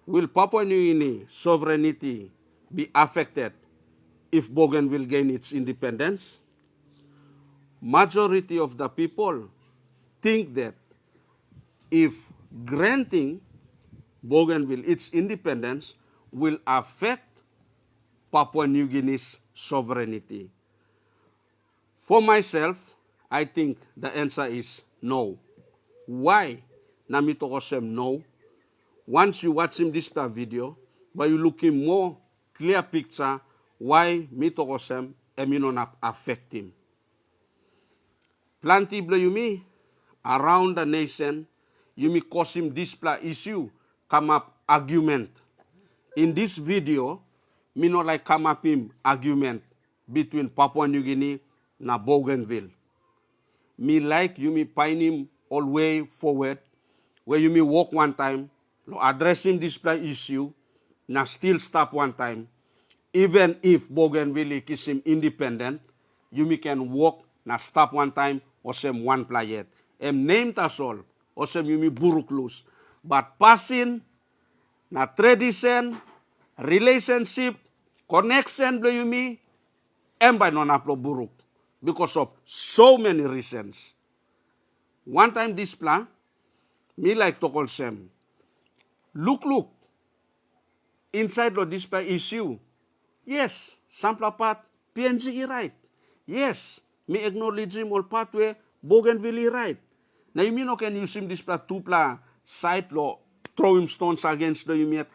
will Papua New Guinea sovereignty be affected if Bougainville gain its independence? Majority of the people think that if granting Bougainville its independence will affect Papua New Guinea's sovereignty. For myself, I think the answer is no. Why? Namito ko sem no. Once you watch him this video, but you look him more clear picture why mito ko sem not affect him. Plenty blow you me around the nation, you may cause him display issue, come up argument. In this video, me not like come up him argument between Papua New Guinea na Bougainville. Me like you me find him all way forward, where you may walk one time, address him display issue, na still stop one time. Even if Bougainville is him independent, you me can walk na stop one time or sem one playet. Name tas all, or sem you me buruk loose. But passing na tradition, relationship, connection blow you me, by non aplo buruk. Because of so many reasons. One time this plan, me like to call sem. Look, inside the display issue. Yes, sample part, PNG right. Yes, me acknowledge him all pathway, Bougainville right. Now you mean no can use him display two pla side lo throw him stones against the you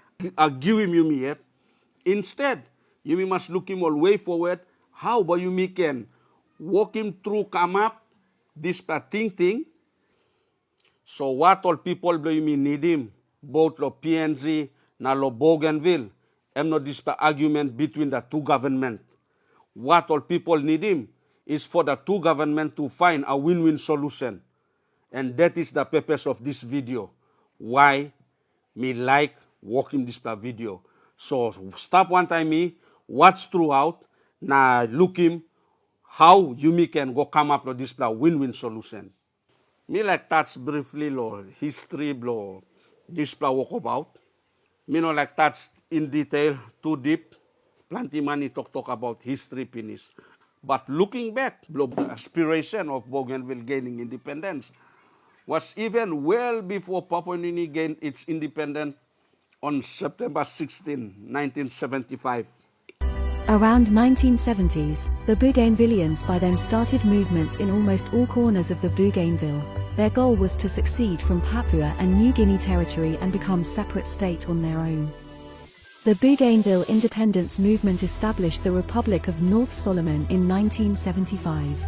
give him you me yet. Instead, you must look him all way forward. How about you me can walk him through, come up, this thing. So what all people do you mean need him? Both lo PNG na lo Bougainville. I'm not this argument between the two governments. What all people need him is for the two governments to find a win-win solution. And that is the purpose of this video. Why me like walking this video. So stop one time me, watch throughout, na look him, how you me can go come up with this win-win solution. Me like touch briefly lo history lo this walk about. Me no like touch in detail too deep. Plenty money talk about history finish. But looking back, the aspiration of Bougainville gaining independence was even well before Papua New Guinea gained its independence on September 16, 1975. Around 1970s, the Bougainvillians by then started movements in almost all corners of the Bougainville. Their goal was to succeed from Papua and New Guinea territory and become separate state on their own. The Bougainville Independence movement established the Republic of North Solomon in 1975.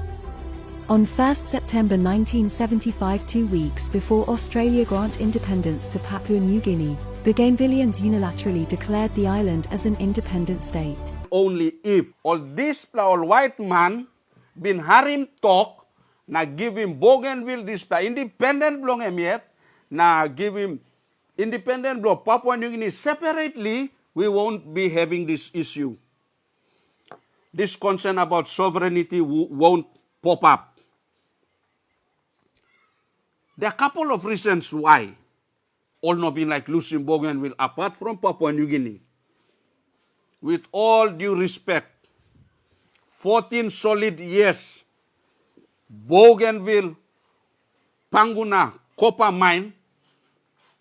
On 1 September 1975, 2 weeks before Australia granted independence to Papua New Guinea, Bougainvillians unilaterally declared the island as an independent state. Only if all this all white man been harim talk, na give him Bougainville this independent blong him yet, na give him independent blong Papua New Guinea separately, we won't be having this issue. This concern about sovereignty won't pop up. There are a couple of reasons why all not been like losing Bougainville apart from Papua New Guinea. With all due respect, 14 solid years, Bougainville, Panguna, copper mine,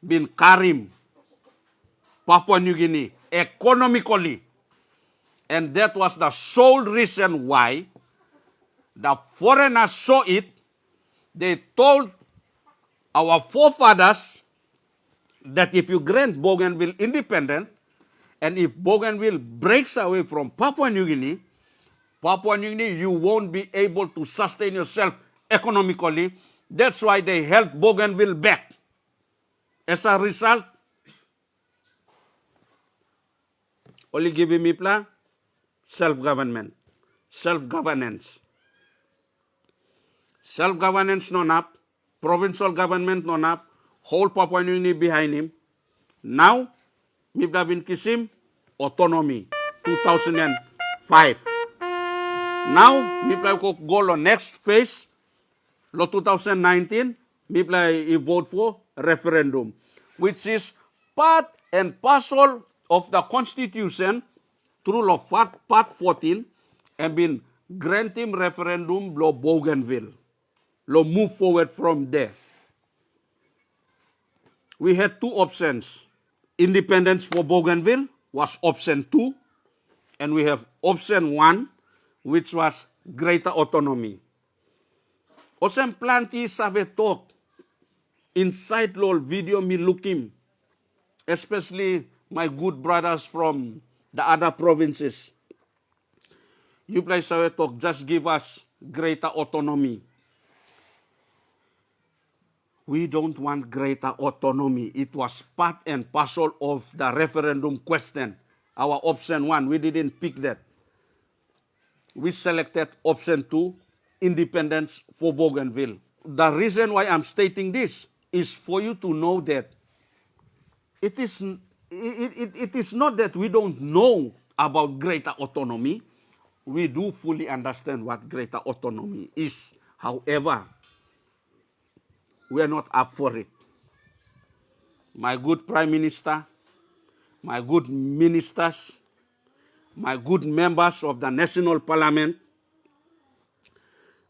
been carrying Papua New Guinea economically. And that was the sole reason why the foreigners saw it. They told our forefathers that if you grant Bougainville independent, and if Bougainville breaks away from Papua New Guinea, you won't be able to sustain yourself economically. That's why they held Bougainville back. As a result, only giving me plan, self-government, self-governance. Self-governance non up, provincial government non up, whole Papua New Guinea behind him. Now, Mibla bin Kisim, autonomy, 2005. Now, Mibla ko go on next phase, lo 2019, Mibla vote for referendum, which is part and parcel of the Constitution through law Part 14 and been granting referendum law Bougainville. Law move forward from there. We had two options. Independence for Bougainville was option 2, and we have option 1, which was greater autonomy. Osem planti save talk inside lol video me looking, especially my good brothers from the other provinces. You play save talk, just give us greater autonomy. We don't want greater autonomy. It was part and parcel of the referendum question. Our option 1, we didn't pick that. We selected option 2, independence for Bougainville. The reason why I'm stating this is for you to know that it is not that we don't know about greater autonomy. We do fully understand what greater autonomy is. However, we are not up for it. My good Prime Minister, my good ministers, my good members of the National Parliament,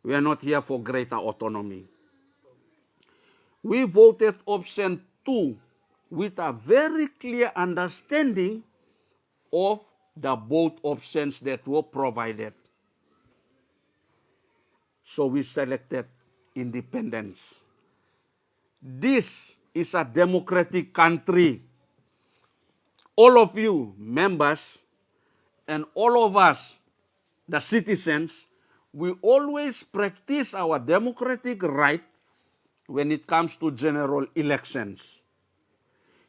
we are not here for greater autonomy. We voted option 2 with a very clear understanding of the both options that were provided. So we selected independence. This is a democratic country. All of you members and all of us, the citizens, we always practice our democratic right when it comes to general elections.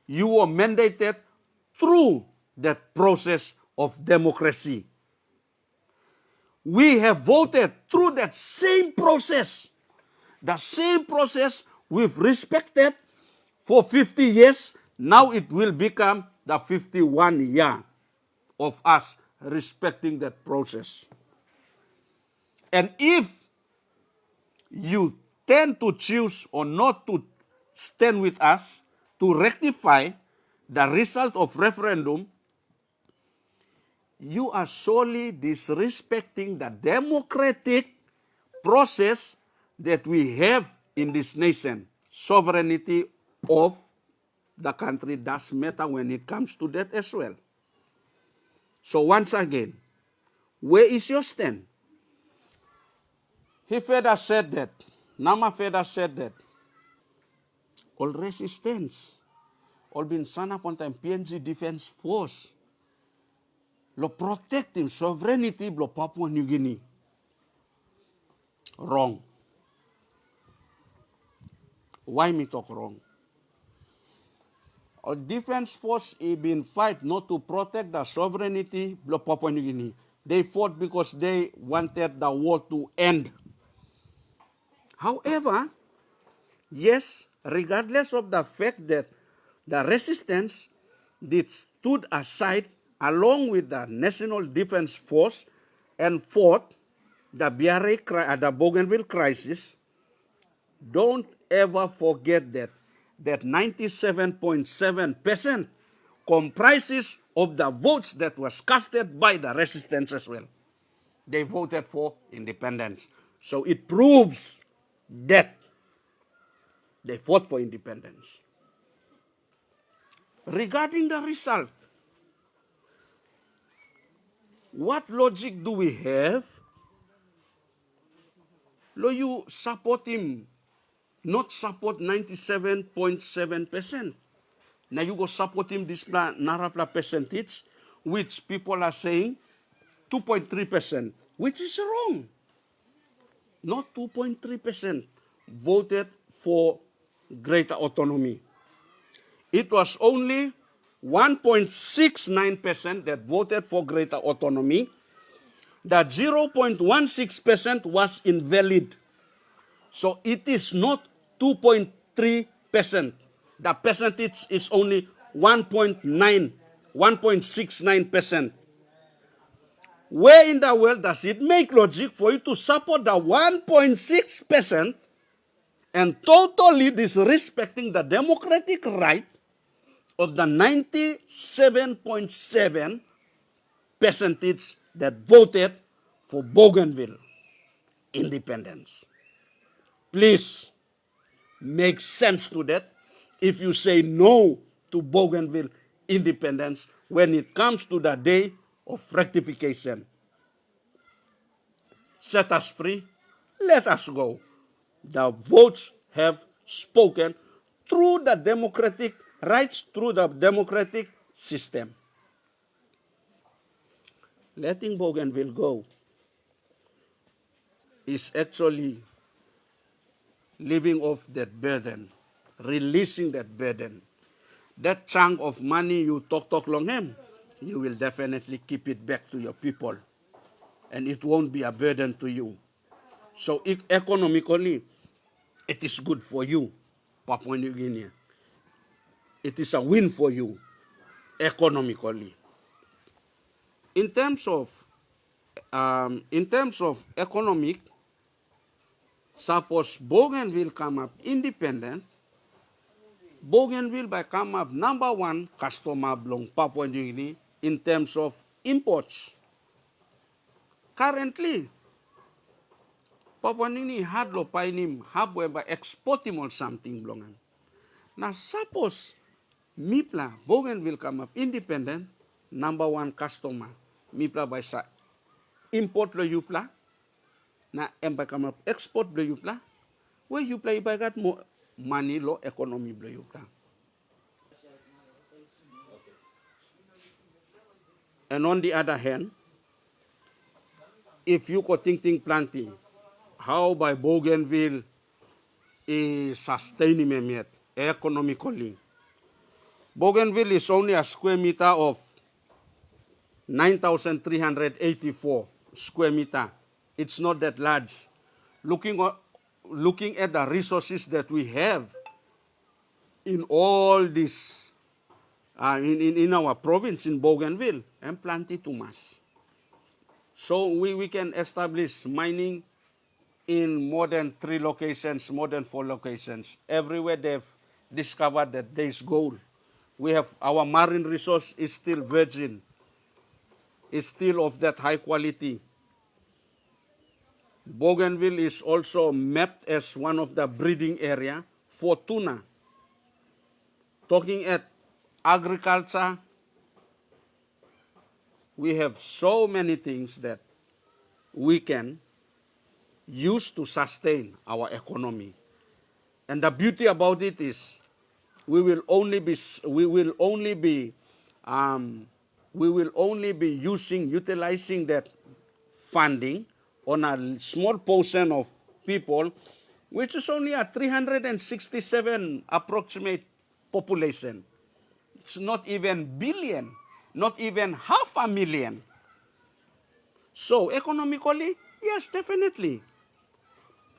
You were mandated through that process of democracy. We have voted through that same process. The same process we've respected for 50 years. Now it will become the 51 year of us respecting that process. And if you tend to choose or not to stand with us to rectify the result of referendum, you are solely disrespecting the democratic process that we have in this nation. Sovereignty of the country does matter when it comes to that as well. So once again, where is your stand? He further said that, Nama further said that, all resistance, all bin sana ponta PNG Defense Force, lo protect him sovereignty lo Papua New Guinea. Wrong. Why me talk wrong? Our defense force been fight not to protect the sovereignty of Papua New Guinea. They fought because they wanted the war to end. However, yes, regardless of the fact that the resistance did stood aside along with the National Defense Force and fought the the Bougainville crisis, don't ever forget that 97.7% comprises of the votes that was casted by the resistance as well. They voted for independence. So it proves that they fought for independence. Regarding the result, what logic do we have? Lo you support him, not support 97.7%. Now you go support him this narapla percentage, which people are saying 2.3%, which is wrong. Not 2.3% voted for greater autonomy. It was only 1.69% that voted for greater autonomy. The 0.16% was invalid. So it is not 2.3%. The percentage is only 1.69%. Where in the world does it make logic for you to support the 1.6% and totally disrespecting the democratic right of the 97.7 percentage that voted for Bougainville independence. Please make sense to that. If you say no to Bougainville independence when it comes to the day of rectification, set us free, let us go. The votes have spoken through the democratic rights, through the democratic system. Letting Bougainville go is actually living off that burden, releasing that burden. That chunk of money you talk long him, you will definitely keep it back to your people, and it won't be a burden to you. So economically, it is good for you, Papua New Guinea. It is a win for you, economically. In terms of economic, suppose Bougainville come up independent, Bougainville by come up number one customer belong Papua New Guinea in terms of imports. Currently, Papua New Guinea had lo painim habwe by exporting or something belongan. Now suppose Mipla Bougainville come up independent, number one customer. Mipla by sa import lo yupla, na emba come up export lo yupla, where yupla iba gat mo money lo economy lo yupla. And on the other hand, if you could think plenty, how by Bougainville is sustaining yet economically. Bougainville is only a square meter of 9,384 square meter. It's not that large. Looking at the resources that we have in all this, in our province, in Bougainville, and plenty too much. So we can establish mining in more than 3 locations, more than 4 locations. Everywhere they've discovered that there is gold. We have our marine resource is still virgin, is still of that high quality. Bougainville is also mapped as one of the breeding area for tuna. Talking at agriculture, we have so many things that we can use to sustain our economy. And the beauty about it is we will only be utilizing that funding on a small portion of people, which is only a 367 approximate population. It's not even billion, not even 500,000. So economically, yes, definitely.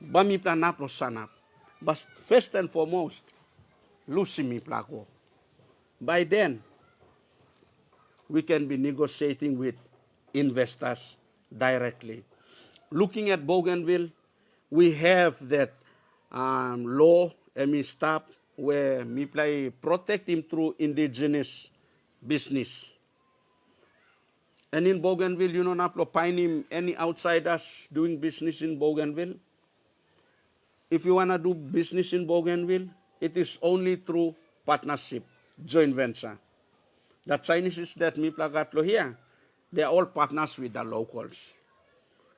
Bami planap lo sanap. But first and foremost, lusimi plako. By then, we can be negotiating with investors directly. Looking at Bougainville, we have that law and stop where we protect him through indigenous business. And in Bougainville, you know, not find him any outsiders doing business in Bougainville. If you want to do business in Bougainville, it is only through partnership, joint venture. The Chinese that me plagatlo here, they are all partners with the locals.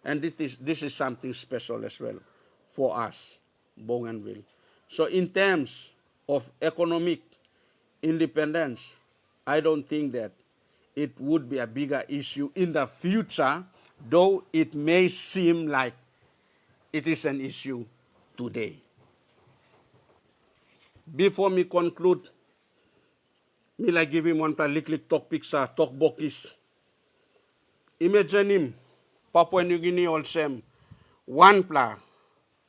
And this is something special as well for us, Bougainville. So in terms of economic independence, I don't think that it would be a bigger issue in the future, though it may seem like it is an issue today. Before me conclude, me like give him one liklik topic sa talkbokis. Imagine him, Papua New Guinea also, one pla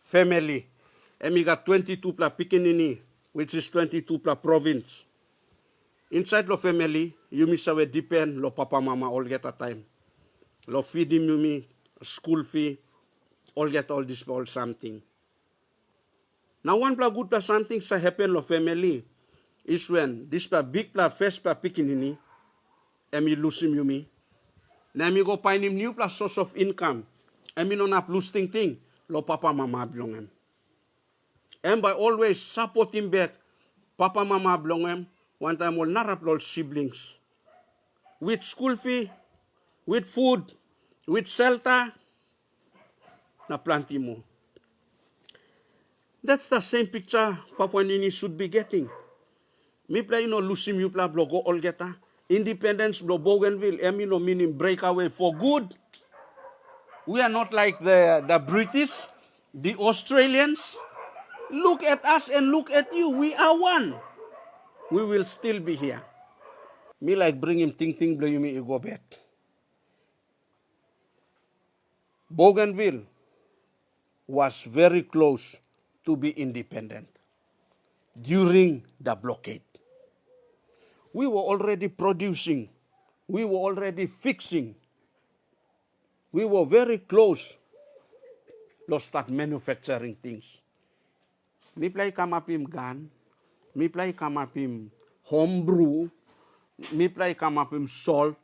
family, and we got 22 pla pikinini, which is 22 pla province. Inside the family, you miss away depend lo papa mama all get a time. Lo feed him you me school fee, all get all this all something. Now one pla good pla something sa happen lo family. is when this big first pikinini, emi lusim yumi. Na mi go find him new source of income. Emi no nap lose thing, lo papa mama belong. And by always support him back, papa mama belong. One time will not have siblings. With school fee, with food, with shelter, na plenty mo. That's the same picture Papua New Guinea should be getting. Mi play no lusim you play blogo all geta. Independence blo Bougainville, emi no meaning breakaway for good. We are not like the British, the Australians. Look at us and look at you. We are one. We will still be here. Me like bring him ting blow you me go back. Bougainville was very close to be independent during the blockade. We were already producing. We were already fixing. We were very close to start manufacturing things. Mi play come up him gun. Mi play come up him homebrew. Mi play come up him salt.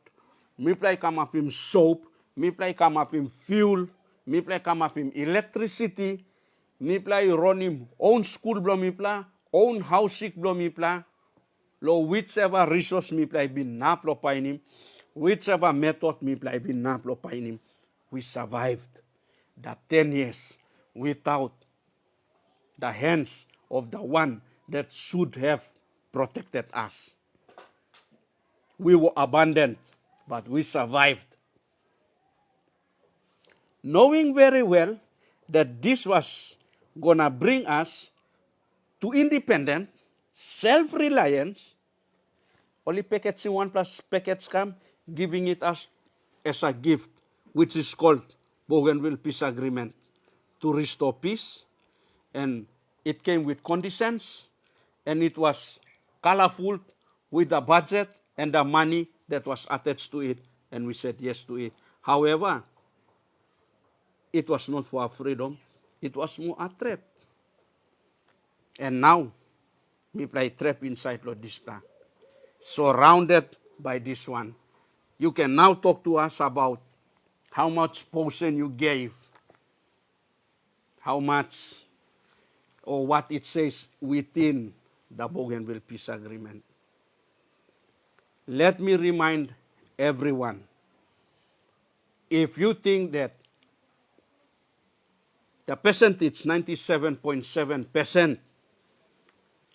Mi play come up him soap. Mi play come up him fuel. Mi play come up him electricity. Mi play run him own school blow mi play, own house sick blow mi play. Lo whichever resource mi play bin nap lo pain him, whichever method mi play bin nap lo pain him. We survived the 10 years without the hands of the one that should have protected us. We were abandoned, but we survived. Knowing very well that this was gonna bring us to independent, self-reliance, only packets in one plus packets come, giving it us as a gift, which is called Bougainville Peace Agreement, to restore peace. And it came with conditions, and it was colorful with the budget and the money that was attached to it, and we said yes to it. However, it was not for our freedom, it was more a trap. And now, we play trap inside of this plan. Surrounded by this one. You can now talk to us about how much portion you gave, how much, or what it says within the Bougainville Peace Agreement. Let me remind everyone, if you think that the percentage, 97.7%,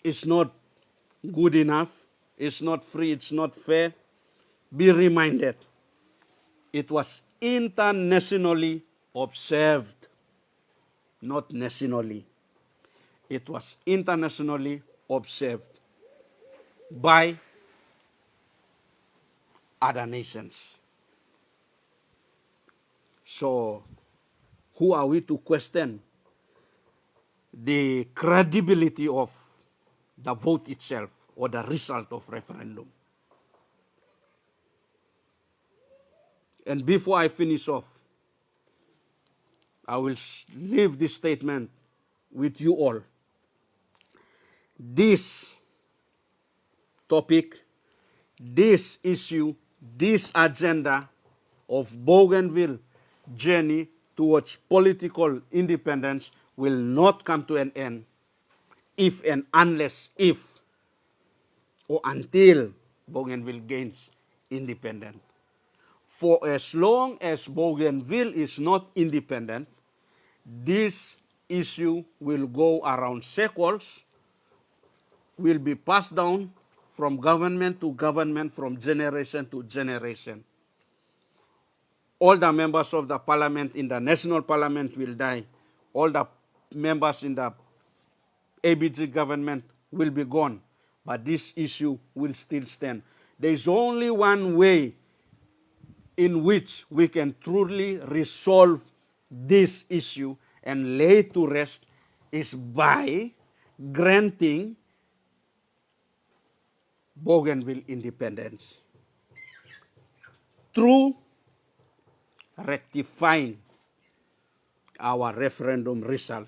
is not good enough, it's not free, it's not fair, be reminded, it was internationally observed, not nationally. It was internationally observed by other nations. So, who are we to question the credibility of the vote itself or the result of referendum? And before I finish off, I will leave this statement with you all. This topic, this issue, this agenda of Bougainville journey towards political independence will not come to an end if and unless or until Bougainville gains independence. For as long as Bougainville is not independent, this issue will go around circles, will be passed down from government to government, from generation to generation. All the members of the parliament in the national parliament will die. All the members in the ABG government will be gone. But this issue will still stand. There is only one way in which we can truly resolve this issue and lay to rest is by granting Bougainville independence through rectifying our referendum result